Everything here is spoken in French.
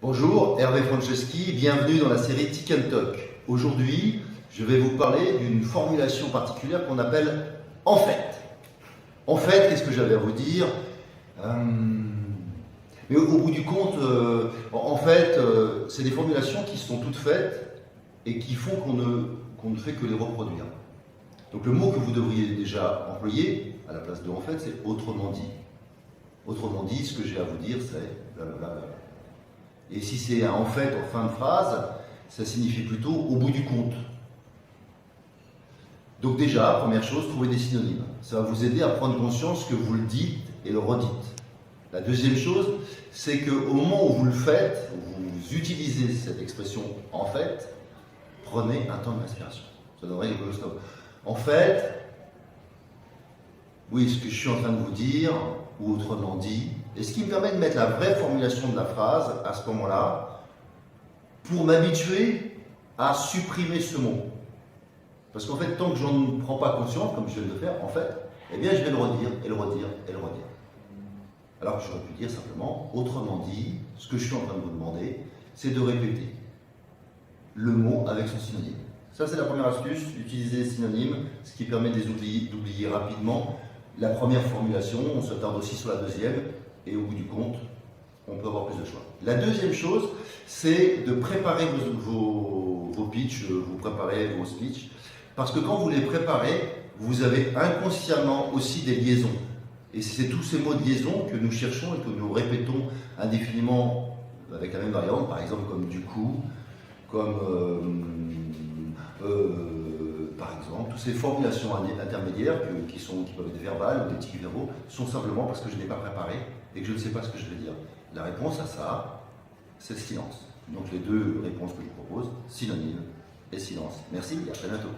Bonjour, Hervé Franceschi, bienvenue dans la série Tic and Talk. Aujourd'hui, je vais vous parler d'une formulation particulière qu'on appelle « en fait ». En fait, qu'est-ce que j'avais à vous dire Mais au bout du compte, c'est des formulations qui sont toutes faites et qui font qu'on ne fait que les reproduire. Donc le mot que vous devriez déjà employer à la place de « en fait », c'est « autrement dit ». Autrement dit, ce que j'ai à vous dire, c'est blablabla. Et si c'est un « en fait » en fin de phrase, ça signifie plutôt « au bout du compte ». Donc déjà, première chose, trouvez des synonymes. Ça va vous aider à prendre conscience que vous le dites et le redites. La deuxième chose, c'est qu'au moment où vous le faites, où vous utilisez cette expression « en fait », prenez un temps de respiration. Ça donnerait quelque chose comme « en fait, oui, ce que je suis en train de vous dire », ou autrement dit, et ce qui me permet de mettre la vraie formulation de la phrase à ce moment-là, pour m'habituer à supprimer ce mot. Parce qu'en fait, tant que j'en prends pas conscience, comme je viens de le faire, en fait, eh bien je vais le redire, et le redire, et le redire. Alors que j'aurais pu dire simplement, autrement dit, ce que je suis en train de vous demander, c'est de répéter le mot avec son synonyme. Ça, c'est la première astuce, utiliser les synonymes, ce qui permet d'oublier rapidement la première formulation, on s'attarde aussi sur la deuxième, et au bout du compte, on peut avoir plus de choix. La deuxième chose, c'est de préparer vos pitchs, vous préparez vos speeches, parce que quand vous les préparez, vous avez inconsciemment aussi des liaisons. Et c'est tous ces mots de liaison que nous cherchons et que nous répétons indéfiniment avec la même variante, par exemple comme du coup, comme par exemple, toutes ces formulations intermédiaires qui peuvent être verbales ou des tics verbaux sont simplement parce que je n'ai pas préparé et que je ne sais pas ce que je vais dire. La réponse à ça, c'est le silence. Donc les deux réponses que je vous propose, synonyme et silence. Merci et à très bientôt.